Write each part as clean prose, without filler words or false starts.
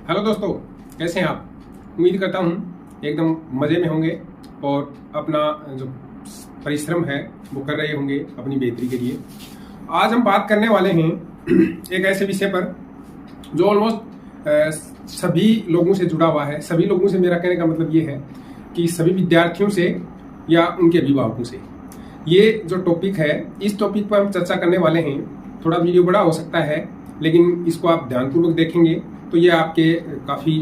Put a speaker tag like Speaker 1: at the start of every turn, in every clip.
Speaker 1: Hello दोस्तों, कैसे हैं आप। उम्मीद करता हूँ एकदम मज़े में होंगे और अपना जो परिश्रम है वो कर रहे होंगे अपनी बेहतरी के लिए। आज हम बात करने वाले हैं एक ऐसे विषय पर जो ऑलमोस्ट सभी लोगों से जुड़ा हुआ है। सभी लोगों से मेरा कहने का मतलब ये है कि सभी विद्यार्थियों से या उनके अभिभावकों से। ये जो टॉपिक है, इस टॉपिक पर हम चर्चा करने वाले हैं। थोड़ा वीडियो बड़ा हो सकता है, लेकिन इसको आप ध्यानपूर्वक देखेंगे तो ये आपके काफ़ी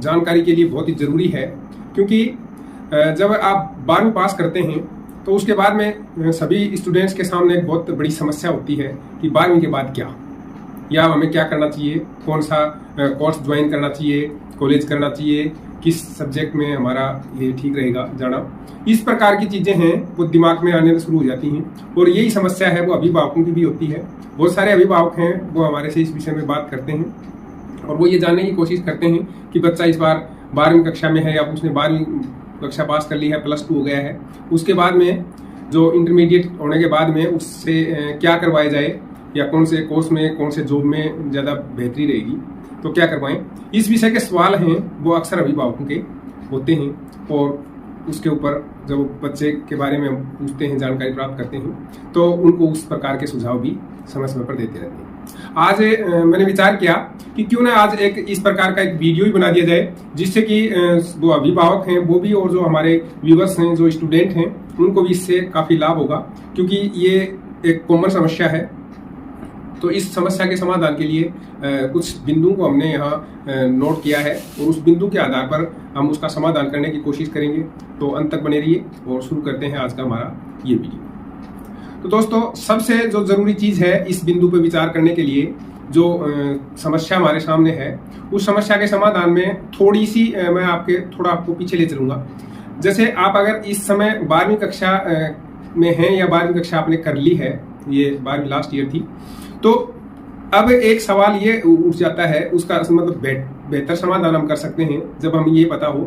Speaker 1: जानकारी के लिए बहुत ही ज़रूरी है। क्योंकि जब आप 12वीं पास करते हैं तो उसके बाद में सभी स्टूडेंट्स के सामने एक बहुत बड़ी समस्या होती है कि 12वीं के बाद क्या, या हमें क्या करना चाहिए, कौन सा कोर्स ज्वाइन करना चाहिए, कॉलेज करना चाहिए, किस सब्जेक्ट में हमारा ये ठीक रहेगा जाना। इस प्रकार की चीज़ें हैं वो दिमाग में आने शुरू हो जाती हैं। और यही समस्या है वो अभिभावकों की भी होती है। बहुत सारे अभिभावक हैं वो हमारे से इस विषय में बात करते हैं और वो ये जानने की कोशिश करते हैं कि बच्चा इस बार 12वीं कक्षा में है या उसने 12वीं कक्षा पास कर ली है, +2 हो गया है, उसके बाद में जो इंटरमीडिएट होने के बाद में उससे क्या करवाया जाए, या कौन से कोर्स में, कौन से जॉब में ज़्यादा बेहतरी रहेगी, तो क्या करवाएं। इस विषय के सवाल हैं वो अक्सर अभिभावकों के होते हैं और उसके ऊपर जब बच्चे के बारे में हम पूछते हैं, जानकारी प्राप्त करते हैं, तो उनको उस प्रकार के सुझाव भी समय समय पर देते रहते हैं। आज मैंने विचार किया कि क्यों ना आज एक इस प्रकार का एक वीडियो ही बना दिया जाए, जिससे कि जो अभिभावक हैं वो भी और जो हमारे व्यूवर्स हैं, जो स्टूडेंट हैं, उनको भी इससे काफ़ी लाभ होगा। क्योंकि ये एक कॉमन समस्या है। तो इस समस्या के समाधान के लिए कुछ बिंदुओं को हमने यहाँ नोट किया है और उस बिंदु के आधार पर हम उसका समाधान करने की कोशिश करेंगे। तो अंत तक बने रहिए और शुरू करते हैं आज का हमारा ये वीडियो। तो दोस्तों, सबसे जो ज़रूरी चीज़ है इस बिंदु पर विचार करने के लिए, जो समस्या हमारे सामने है, उस समस्या के समाधान में थोड़ी सी मैं आपको पीछे ले चलूँगा। जैसे आप अगर इस समय 12वीं कक्षा में हैं या 12वीं कक्षा आपने कर ली है, ये 12वीं लास्ट ईयर थी, तो अब एक सवाल ये उठ जाता है, उसका मतलब बेहतर समाधान हम कर सकते हैं जब हमें ये पता हो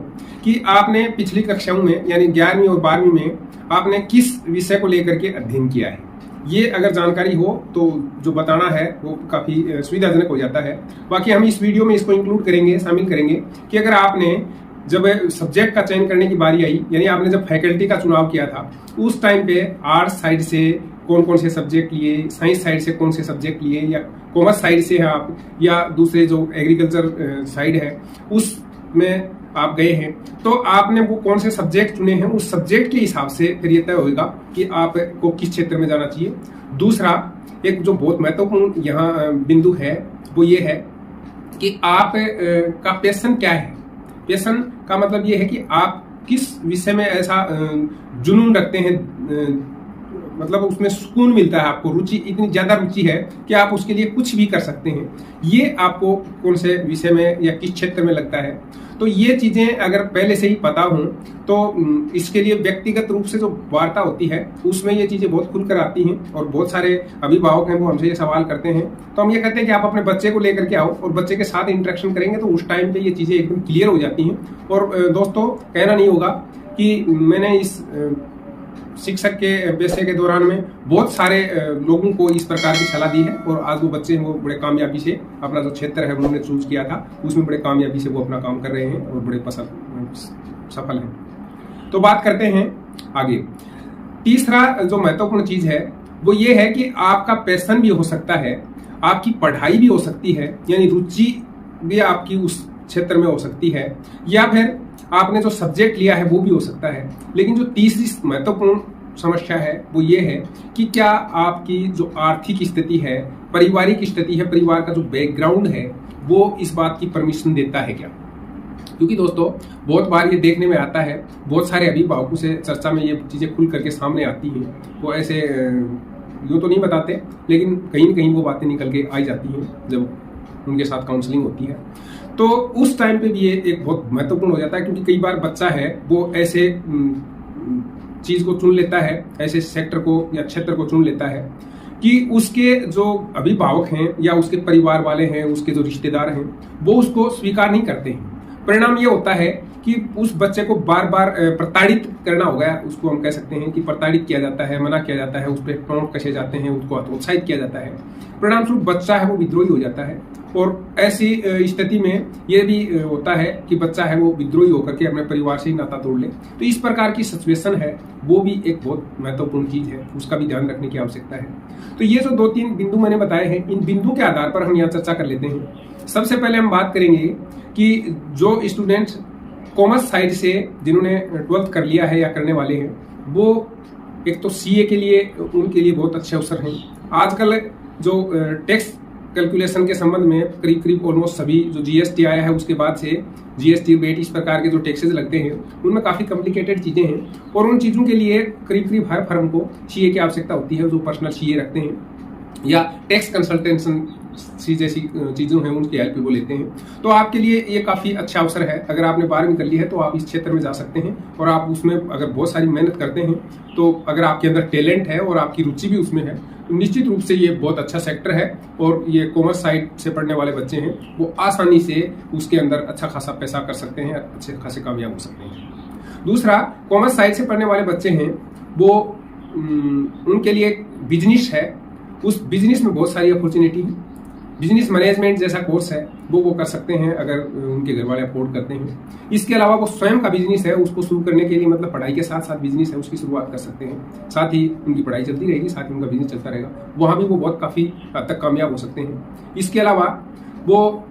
Speaker 1: कि आपने पिछली कक्षाओं में यानी 11वीं और 12वीं में आपने किस विषय को लेकर के अध्ययन किया है। ये अगर जानकारी हो तो जो बताना है वो काफ़ी सुविधाजनक हो जाता है। बाकी हम इस वीडियो में इसको इंक्लूड करेंगे, शामिल करेंगे कि अगर आपने जब सब्जेक्ट का चयन करने की बारी आई, यानी आपने जब फैकल्टी का चुनाव किया था, उस टाइम पे आर्ट्स साइड से कौन कौन से सब्जेक्ट लिए, साइंस साइड से कौन से सब्जेक्ट लिए, या कॉमर्स साइड से हैं आप, या दूसरे जो एग्रीकल्चर साइड है उसमें आप गए हैं, तो आपने वो कौन से सब्जेक्ट चुने हैं, उस सब्जेक्ट के हिसाब से फिर ये तय होगा कि आपको किस क्षेत्र में जाना चाहिए। दूसरा, एक जो बहुत महत्वपूर्ण यहाँ बिंदु है वो ये है कि आप का पैशन क्या है। पैशन का मतलब ये है कि आप किस विषय में ऐसा जुनून रखते हैं, मतलब उसमें सुकून मिलता है, आपको रुचि, इतनी ज़्यादा रुचि है कि आप उसके लिए कुछ भी कर सकते हैं। ये आपको कौन से विषय में या किस क्षेत्र में लगता है, तो ये चीज़ें अगर पहले से ही पता हों तो इसके लिए व्यक्तिगत रूप से जो वार्ता होती है उसमें ये चीज़ें बहुत खुलकर आती हैं। और बहुत सारे अभिभावक हैं वो हमसे ये सवाल करते हैं, तो हम ये कहते हैं कि आप अपने बच्चे को लेकर के आओ और बच्चे के साथ इंटरेक्शन करेंगे तो उस टाइम पे ये चीज़ें एकदम क्लियर हो जाती हैं। और दोस्तों, कहना नहीं होगा कि मैंने इस शिक्षक के पेशे के दौरान में बहुत सारे लोगों को इस प्रकार की सलाह दी है और आज वो बच्चे वो बड़े कामयाबी से अपना जो क्षेत्र है उन्होंने चूज किया था उसमें बड़े कामयाबी से वो अपना काम कर रहे हैं और बड़े सफल हैं। तो बात करते हैं आगे। तीसरा जो महत्वपूर्ण चीज है वो ये है कि आपका पैशन भी हो सकता है, आपकी पढ़ाई भी हो सकती है, यानी रुचि भी आपकी उस क्षेत्र में हो सकती है, या फिर आपने जो सब्जेक्ट लिया है वो भी हो सकता है। लेकिन जो तीसरी महत्वपूर्ण समस्या है वो ये है कि क्या आपकी जो आर्थिक स्थिति है, पारिवारिक स्थिति है, परिवार का जो बैकग्राउंड है वो इस बात की परमिशन देता है क्या। क्योंकि दोस्तों, बहुत बार ये देखने में आता है, बहुत सारे अभिभावकों से चर्चा में ये चीज़ें खुल करके सामने आती हैं। वो ऐसे यूँ तो नहीं बताते, लेकिन कहीं न कहीं वो बातें निकल के आई जाती हैं जब उनके साथ काउंसलिंग होती है। तो उस टाइम पे भी ये एक बहुत महत्वपूर्ण हो जाता है, क्योंकि कई बार बच्चा है वो ऐसे चीज़ को चुन लेता है, ऐसे सेक्टर को या क्षेत्र को चुन लेता है कि उसके जो अभिभावक हैं या उसके परिवार वाले हैं, उसके जो रिश्तेदार हैं, वो उसको स्वीकार नहीं करते हैं। परिणाम ये होता है कि उस बच्चे को बार बार प्रताड़ित करना होगा, उसको हम कह सकते हैं कि प्रताड़ित किया जाता है, मना किया जाता है, उस पर टोंट कसे जाते हैं, उसको हतोत्साहित किया जाता है। परिणाम स्वरूप बच्चा है वो विद्रोही हो जाता है। और ऐसी स्थिति में ये भी होता है कि बच्चा है वो विद्रोही होकर के अपने परिवार से ही नाता तोड़ ले। तो इस प्रकार की सिचुएशन है वो भी एक बहुत महत्वपूर्ण चीज है, उसका भी ध्यान रखने की आवश्यकता है। तो ये जो 2-3 बिंदु मैंने बताए हैं, इन बिंदु के आधार पर हम यहाँ चर्चा कर लेते हैं। सबसे पहले हम बात करेंगे कि जो स्टूडेंट्स कॉमर्स साइड से जिन्होंने 12th कर लिया है या करने वाले हैं, वो एक तो सीए के लिए उनके लिए बहुत अच्छे अवसर हैं। आजकल जो टैक्स कैलकुलेशन के संबंध में करीब करीब ऑलमोस्ट सभी, जो जीएसटी आया है उसके बाद से जीएसटी वेट इस प्रकार के जो टैक्सेस लगते हैं उनमें काफ़ी कॉम्प्लिकेटेड चीज़ें हैं और उन चीज़ों के लिए करीब करीब हर फर्म को सीए की आवश्यकता होती है, जो पर्सनल सीए रखते हैं या टैक्स कंसल्टेंसन जैसी चीज़ों हैं उनकी हेल्प वो लेते हैं। तो आपके लिए ये काफ़ी अच्छा अवसर है। अगर आपने 12वीं कर ली है तो आप इस क्षेत्र में जा सकते हैं और आप उसमें अगर बहुत सारी मेहनत करते हैं, तो अगर आपके अंदर टैलेंट है और आपकी रुचि भी उसमें है, तो निश्चित रूप से ये बहुत अच्छा सेक्टर है। और ये कॉमर्स साइड से पढ़ने वाले बच्चे हैं वो आसानी से उसके अंदर अच्छा खासा पैसा कर सकते हैं, अच्छे खासे कामयाब हो सकते हैं। दूसरा, कॉमर्स साइड से पढ़ने वाले बच्चे हैं वो उनके लिए बिजनेस है, उस बिजनेस में बहुत सारी अपॉर्चुनिटी है। बिजनेस मैनेजमेंट जैसा कोर्स है वो कर सकते हैं अगर उनके घर वाले अफोर्ड करते हैं। इसके अलावा वो स्वयं का बिजनेस है, उसको शुरू करने के लिए मतलब पढ़ाई के साथ साथ बिजनेस है उसकी शुरुआत कर सकते हैं। साथ ही उनकी पढ़ाई चलती रहेगी, साथ ही उनका बिजनेस चलता रहेगा, वहाँ भी वो बहुत काफ़ी हद तक कामयाब हो सकते हैं। इसके अलावा वो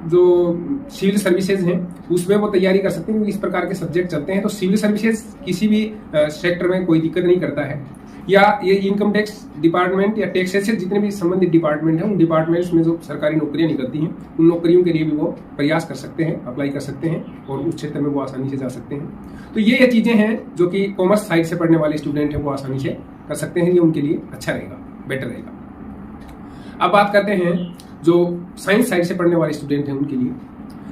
Speaker 1: जो सिविल सर्विसेज हैं उसमें वो तैयारी कर सकते हैं, क्योंकि इस प्रकार के सब्जेक्ट चलते हैं। तो सिविल सर्विसेज किसी भी सेक्टर में कोई दिक्कत नहीं करता है, या ये इनकम टैक्स डिपार्टमेंट या टैक्सेस से जितने भी संबंधित डिपार्टमेंट हैं उन डिपार्टमेंट्स में जो सरकारी नौकरियां निकलती हैं उन नौकरियों के लिए भी वो प्रयास कर सकते हैं, अप्लाई कर सकते हैं और उस क्षेत्र में वो आसानी से जा सकते हैं। तो ये चीज़ें हैं जो कि कॉमर्स साइड से पढ़ने वाले स्टूडेंट हैं वो आसानी से कर सकते हैं, ये उनके लिए अच्छा रहेगा, बेटर रहेगा। अब बात करते हैं जो साइंस साइड से पढ़ने वाले स्टूडेंट हैं उनके लिए।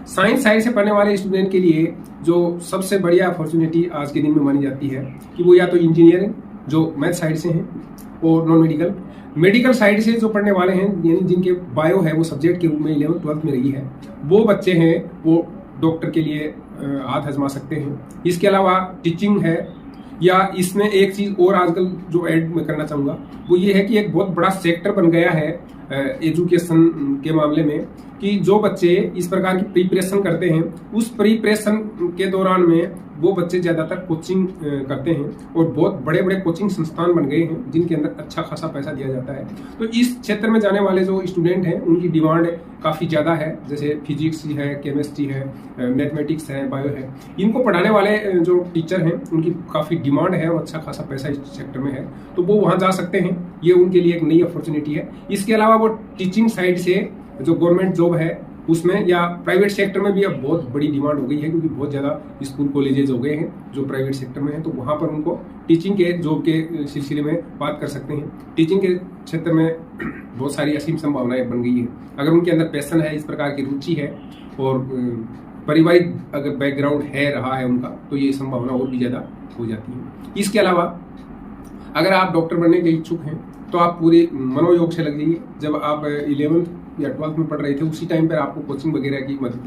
Speaker 1: साइंस साइड से पढ़ने वाले स्टूडेंट के लिए जो सबसे बढ़िया अपॉर्चुनिटी आज के दिन में मानी जाती है कि वो या तो इंजीनियरिंग जो मैथ साइड से हैं और नॉन मेडिकल साइड से जो पढ़ने वाले हैं, यानी जिनके बायो है वो सब्जेक्ट के रूप में 11th 12th में रही है, वो बच्चे हैं वो डॉक्टर के लिए हाथ आजमा सकते हैं। इसके अलावा टीचिंग है, या इसमें एक चीज़ और आजकल जो ऐड में करना चाहूँगा वो ये है कि एक बहुत बड़ा सेक्टर बन गया है एजुकेशन के मामले में कि जो बच्चे इस प्रकार की प्रिपरेशन करते हैं उस प्रिपरेशन के दौरान में वो बच्चे ज़्यादातर कोचिंग करते हैं और बहुत बड़े बड़े कोचिंग संस्थान बन गए हैं जिनके अंदर अच्छा खासा पैसा दिया जाता है। तो इस क्षेत्र में जाने वाले जो स्टूडेंट हैं उनकी डिमांड काफ़ी ज़्यादा है, जैसे फिजिक्स है, केमिस्ट्री है, मैथमेटिक्स है, बायो है। इनको पढ़ाने वाले जो टीचर हैं उनकी काफ़ी डिमांड है और अच्छा खासा पैसा इस सेक्टर में है, तो वो वहाँ जा सकते हैं। ये उनके लिए एक नई अपॉर्चुनिटी है। इसके अलावा वो टीचिंग साइड से जो गवर्नमेंट जॉब है उसमें या प्राइवेट सेक्टर में भी अब बहुत बड़ी डिमांड हो गई है, क्योंकि बहुत ज़्यादा स्कूल कॉलेजेस हो गए हैं जो प्राइवेट सेक्टर में हैं, तो वहाँ पर उनको टीचिंग के जॉब के सिलसिले में बात कर सकते हैं। टीचिंग के क्षेत्र में बहुत सारी असीम संभावनाएं बन गई हैं। अगर उनके अंदर पैशन है, इस प्रकार की रुचि है और पारिवारिक अगर बैकग्राउंड है रहा है उनका, तो ये संभावना और भी ज़्यादा हो जाती है। इसके अलावा अगर आप डॉक्टर बनने के इच्छुक हैं तो आप पूरे मनोयोग से लग जाइए। जब आप 11th या 12th में पढ़ रहे थे उसी टाइम पर आपको कोचिंग वगैरह की मदद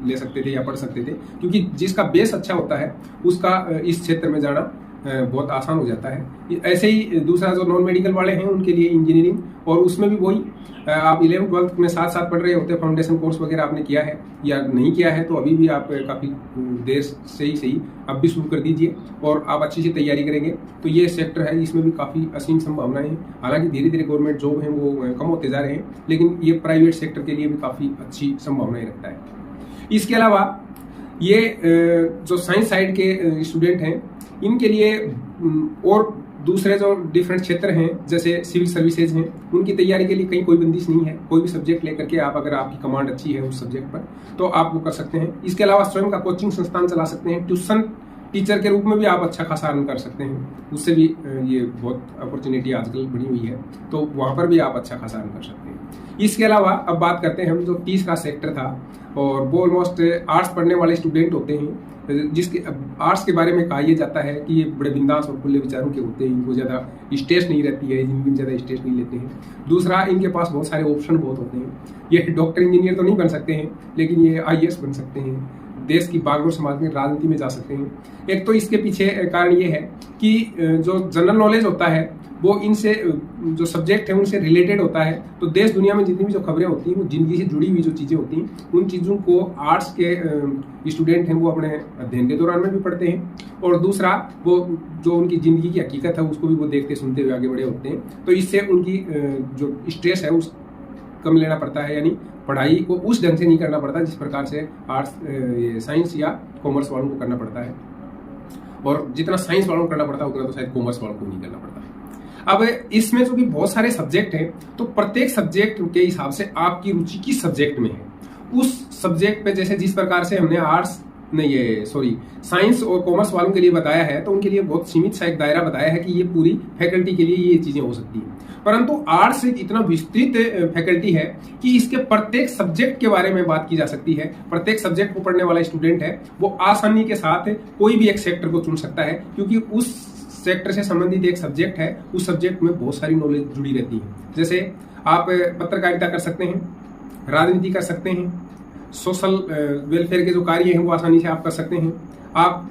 Speaker 1: ले सकते थे या पढ़ सकते थे, क्योंकि जिसका बेस अच्छा होता है उसका इस क्षेत्र में जाना बहुत आसान हो जाता है। ऐसे ही दूसरा जो नॉन मेडिकल वाले हैं उनके लिए इंजीनियरिंग, और उसमें भी वही आप 11th 12th में साथ साथ पढ़ रहे होते हैं, फाउंडेशन कोर्स वगैरह आपने किया है या नहीं किया है तो अभी भी आप काफ़ी देर से ही सही अब भी शुरू कर दीजिए और आप अच्छी सी तैयारी करेंगे तो ये सेक्टर है, इसमें भी काफ़ी असीम संभावनाएं हैं। हालांकि धीरे धीरे गवर्नमेंट जॉब हैं वो कम होते जा रहे हैं, लेकिन ये प्राइवेट सेक्टर के लिए भी काफ़ी अच्छी संभावनाएं रखता है। इसके अलावा ये जो साइंस साइड के स्टूडेंट हैं इनके लिए और दूसरे जो डिफरेंट क्षेत्र हैं जैसे सिविल सर्विसेज हैं, उनकी तैयारी के लिए कहीं कोई बंदिश नहीं है। कोई भी सब्जेक्ट लेकर के आप, अगर आपकी कमांड अच्छी है उस सब्जेक्ट पर, तो आप वो कर सकते हैं। इसके अलावा स्वयं का कोचिंग संस्थान चला सकते हैं, ट्यूशन टीचर के रूप में भी आप अच्छा खासा अर्न कर सकते हैं, उससे भी ये बहुत अपॉर्चुनिटी आजकल बनी हुई है, तो वहाँ पर भी आप अच्छा खासा अर्न कर सकते हैं। इसके अलावा अब बात करते हैं हम जो तीसरा सेक्टर था, और वो ऑलमोस्ट आर्ट्स पढ़ने वाले स्टूडेंट होते हैं, जिसके आर्ट्स के बारे में कहा यह जाता है कि ये बड़े बिंदास और खुले विचारों के होते हैं, इनको ज़्यादा स्ट्रेस नहीं रहती है, जिंदगी में ज़्यादा स्ट्रेस नहीं लेते हैं। दूसरा, इनके पास बहुत सारे ऑप्शन बहुत होते हैं। ये डॉक्टर इंजीनियर तो नहीं बन सकते हैं, लेकिन ये IAS बन सकते हैं, देश की बागडोर समाज में राजनीति में जा सकते हैं। एक तो इसके पीछे कारण ये है कि जो जनरल नॉलेज होता है वो इनसे जो सब्जेक्ट है उनसे रिलेटेड होता है। तो देश दुनिया में जितनी भी जो खबरें होती हैं, वो जिंदगी से जुड़ी हुई जो चीज़ें होती हैं, उन चीज़ों को आर्ट्स के स्टूडेंट हैं वो अपने अध्ययन के दौरान में भी पढ़ते हैं। और दूसरा, वो जो उनकी ज़िंदगी की हकीकत है उसको भी वो देखते सुनते हुए आगे बढ़े होते हैं। तो इससे उनकी जो स्ट्रेस है उस कम लेना पड़ता है, यानी पढ़ाई को उस ढंग से नहीं करना पड़ता जिस प्रकार से आर्ट्स साइंस या कॉमर्स वालों को करना पड़ता है। और जितना साइंस वालों को करना पड़ता है उतना तो शायद कॉमर्स वालों को नहीं करना पड़ता। अब इसमें जो कि बहुत सारे सब्जेक्ट हैं, तो प्रत्येक सब्जेक्ट के हिसाब से आपकी रुचि किस सब्जेक्ट में है, उस सब्जेक्ट पे जैसे जिस प्रकार से हमने साइंस और कॉमर्स वालों के लिए बताया है, तो उनके लिए बहुत सीमित सा एक दायरा बताया है कि ये पूरी फैकल्टी के लिए ये चीजें हो सकती हैं। परंतु आर्ट्स एक इतना विस्तृत फैकल्टी है कि इसके प्रत्येक सब्जेक्ट के बारे में बात की जा सकती है। प्रत्येक सब्जेक्ट को पढ़ने वाला स्टूडेंट है वो आसानी के साथ कोई भी एक सेक्टर को चुन सकता है, क्योंकि उस सेक्टर से संबंधित एक सब्जेक्ट है, उस सब्जेक्ट में बहुत सारी नॉलेज जुड़ी रहती है। जैसे आप पत्रकारिता कर सकते हैं, राजनीति कर सकते हैं, सोशल वेलफेयर के जो कार्य हैं वो आसानी से आप कर सकते हैं। आप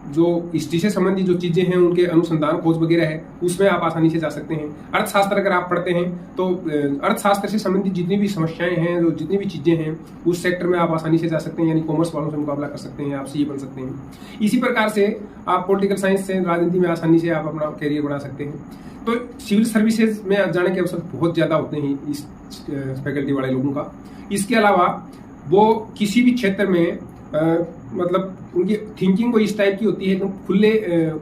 Speaker 1: जो हिस्ट्री से संबंधित जो चीज़ें हैं उनके अनुसंधान खोज वगैरह है उसमें आप आसानी से जा सकते हैं। अर्थशास्त्र अगर आप पढ़ते हैं तो अर्थशास्त्र से संबंधित जितनी भी समस्याएं हैं, जो जितनी भी चीज़ें हैं, उस सेक्टर में आप आसानी से जा सकते हैं, यानी कॉमर्स वालों से मुकाबला कर सकते हैं, आप CA बन सकते हैं। इसी प्रकार से आप पॉलिटिकल साइंस से राजनीति में आसानी से आप अपना करियर बना सकते हैं। तो सिविल सर्विसेज में जाने के अवसर बहुत ज़्यादा होते हैं इस फैकल्टी वाले लोगों का। इसके अलावा वो किसी भी क्षेत्र में मतलब उनकी थिंकिंग को इस टाइप की होती है, एकदम खुले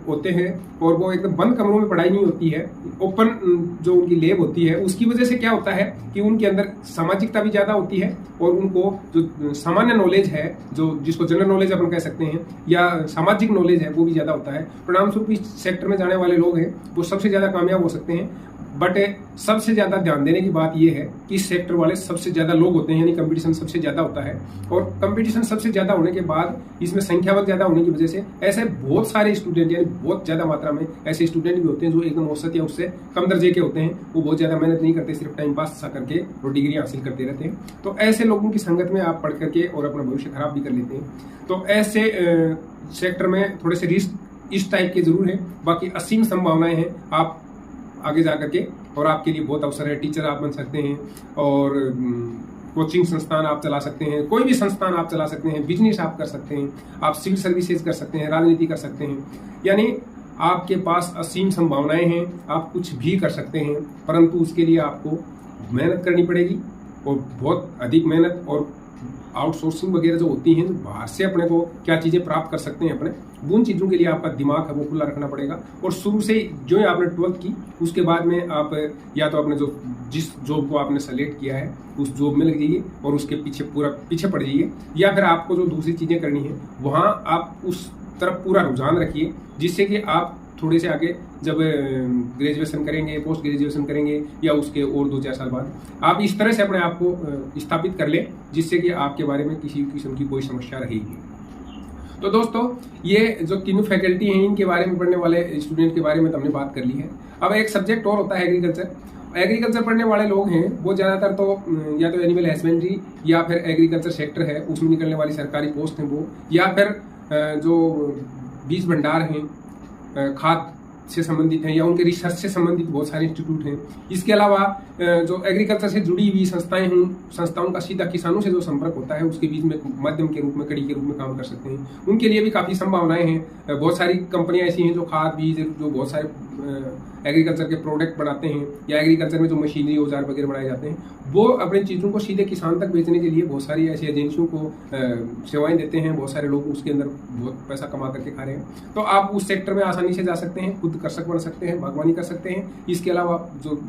Speaker 1: होते हैं, और वो एकदम बंद कमरों में पढ़ाई नहीं होती है, ओपन जो उनकी लैब होती है। उसकी वजह से क्या होता है कि उनके अंदर सामाजिकता भी ज़्यादा होती है, और उनको जो सामान्य नॉलेज है, जो जिसको जनरल नॉलेज अपन कह सकते हैं, या सामाजिक नॉलेज है, वो भी ज़्यादा होता है। परिणामस्वरूप इस सेक्टर में जाने वाले लोग हैं वो सबसे ज़्यादा कामयाब हो सकते हैं। बट सबसे ज़्यादा ध्यान देने की बात यह है कि इस सेक्टर वाले सबसे ज़्यादा लोग होते हैं, यानी कंपटीशन सबसे ज़्यादा होता है। और कंपटीशन सबसे ज़्यादा होने के बाद इसमें संख्या बहुत ज़्यादा होने की वजह से ऐसे बहुत सारे स्टूडेंट, यानी बहुत ज़्यादा मात्रा में ऐसे स्टूडेंट भी होते हैं जो एकदम औसत या उससे कम दर्जे के होते हैं। वो बहुत ज़्यादा मेहनत नहीं करते, सिर्फ टाइम पास सा करके और डिग्री हासिल करते रहते हैं। तो ऐसे लोगों की संगत में आप पढ़ करके और अपना भविष्य खराब भी कर लेते हैं। तो ऐसे सेक्टर में थोड़े से रिस्क इस टाइप के जरूर हैं, बाकी असीम संभावनाएं हैं आप आगे जा करके, और आपके लिए बहुत अवसर है। टीचर आप बन सकते हैं, और कोचिंग संस्थान आप चला सकते हैं, कोई भी संस्थान आप चला सकते हैं, बिजनेस आप कर सकते हैं, आप सिविल सर्विसेज कर सकते हैं, राजनीति कर सकते हैं, यानी आपके पास असीम संभावनाएं हैं, आप कुछ भी कर सकते हैं। परंतु उसके लिए आपको मेहनत करनी पड़ेगी, और बहुत अधिक मेहनत, और आउटसोर्सिंग वगैरह जो होती हैं, जो बाहर से अपने को क्या चीज़ें प्राप्त कर सकते हैं अपने, उन चीज़ों के लिए आपका दिमाग है वो खुला रखना पड़ेगा। और शुरू से जो है आपने 12th की, उसके बाद में आप या तो अपने जो जिस जॉब को आपने सेलेक्ट किया है उस जॉब में लग जाइए और उसके पीछे पड़ जाइए, या फिर आपको जो दूसरी चीज़ें करनी है वहाँ आप उस तरफ पूरा रुझान रखिए, जिससे कि आप थोड़े से आगे जब ग्रेजुएशन करेंगे, पोस्ट ग्रेजुएशन करेंगे, या उसके और 2-4 साल बाद आप इस तरह से अपने आप को स्थापित कर लें जिससे कि आपके बारे में किसी किस्म की कोई समस्या रहेगी। तो दोस्तों, ये जो तीनों फैकल्टी हैं इनके बारे में पढ़ने वाले स्टूडेंट के बारे में तो हमने बात कर ली है। अब एक सब्जेक्ट और होता है एग्रीकल्चर। एग्रीकल्चर पढ़ने वाले लोग हैं वो ज़्यादातर तो या तो एनिमल हस्बेंड्री या फिर एग्रीकल्चर सेक्टर है उसमें निकलने वाली सरकारी पोस्ट हैं वो, या फिर जो बीज भंडार हैं, खाद से संबंधित हैं, या उनके रिसर्च से संबंधित बहुत सारे इंस्टीट्यूट हैं। इसके अलावा जो एग्रीकल्चर से जुड़ी हुई संस्थाएं हैं, संस्थाओं का सीधा किसानों से जो संपर्क होता है उसके बीच में माध्यम के रूप में, कड़ी के रूप में काम कर सकते हैं। उनके लिए भी काफ़ी संभावनाएं हैं। बहुत सारी कंपनियां ऐसी हैं जो खाद बीज, जो बहुत सारे एग्रीकल्चर के प्रोडक्ट बनाते हैं, या एग्रीकल्चर में जो मशीनरी औजार वगैरह बनाए जाते हैं, वो अपनी चीज़ों को सीधे किसान तक बेचने के लिए बहुत सारी ऐसी एजेंसियों को सेवाएं देते हैं। बहुत सारे लोग उसके अंदर बहुत पैसा कमा करके खा रहे हैं। तो आप उस सेक्टर में आसानी से जा सकते हैं, खुद कृषक बन सकते हैं, बागवानी कर सकते हैं। इसके अलावा जो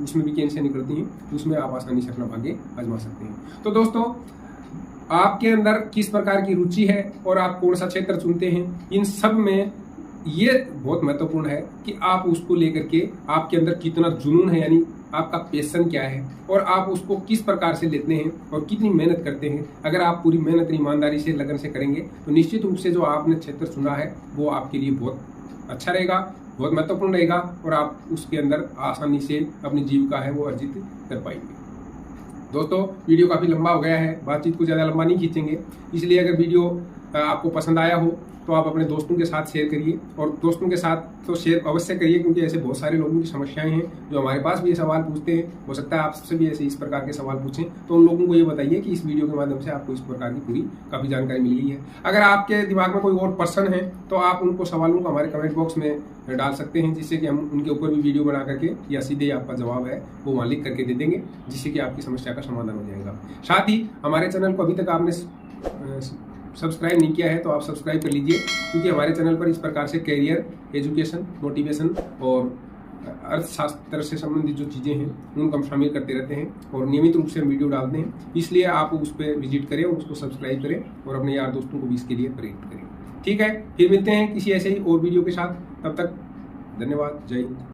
Speaker 1: उसमें भी वैकेंसियां निकलती हैं उसमें आप आसानी से अपना भाग्य आजमा सकते हैं। तो दोस्तों, आपके अंदर किस प्रकार की रुचि है और आप कौन सा क्षेत्र चुनते हैं, इन सब में ये बहुत महत्वपूर्ण है कि आप उसको लेकर के आपके अंदर कितना जुनून है, यानी आपका पैशन क्या है और आप उसको किस प्रकार से लेते हैं और कितनी मेहनत करते हैं। अगर आप पूरी मेहनत ईमानदारी से लगन से करेंगे तो निश्चित रूप से जो आपने क्षेत्र चुना है वो आपके लिए बहुत अच्छा रहेगा, बहुत महत्वपूर्ण रहेगा और आप उसके अंदर आसानी से अपनी जीविका है वो अर्जित कर पाएंगे। दोस्तों, वीडियो काफ़ी लंबा हो गया है, बातचीत को ज़्यादा लंबा नहीं खींचेंगे, इसलिए अगर वीडियो आपको पसंद आया हो तो आप अपने दोस्तों के साथ शेयर करिए। और दोस्तों के साथ तो शेयर अवश्य करिए, क्योंकि ऐसे बहुत सारे लोगों की समस्याएं हैं जो हमारे पास भी ये सवाल पूछते हैं। हो सकता है आपसे भी ऐसे इस प्रकार के सवाल पूछें, तो उन लोगों को ये बताइए कि इस वीडियो के माध्यम से आपको इस प्रकार की पूरी काफ़ी जानकारी मिल गई है। अगर आपके दिमाग में कोई और पर्सन है तो आप उनको सवालों को हमारे कमेंट बॉक्स में डाल सकते हैं, जिससे कि हम उनके ऊपर भी वीडियो बना करके या सीधे आपका जवाब है वो वहाँ लिख करके दे देंगे, जिससे कि आपकी समस्या का समाधान हो जाएगा। साथ ही हमारे चैनल को अभी तक आपने सब्सक्राइब नहीं किया है तो आप सब्सक्राइब कर लीजिए, क्योंकि हमारे चैनल पर इस प्रकार से कैरियर, एजुकेशन, मोटिवेशन और अर्थशास्त्र से संबंधित जो चीज़ें हैं उनको हम शामिल करते रहते हैं और नियमित रूप से हम वीडियो डालते हैं। इसलिए आप उस पर विजिट करें और उसको सब्सक्राइब करें और अपने यार दोस्तों को भी इसके लिए प्रेरित करें। ठीक है, फिर मिलते हैं किसी ऐसे ही और वीडियो के साथ। तब तक धन्यवाद, जय हिंद।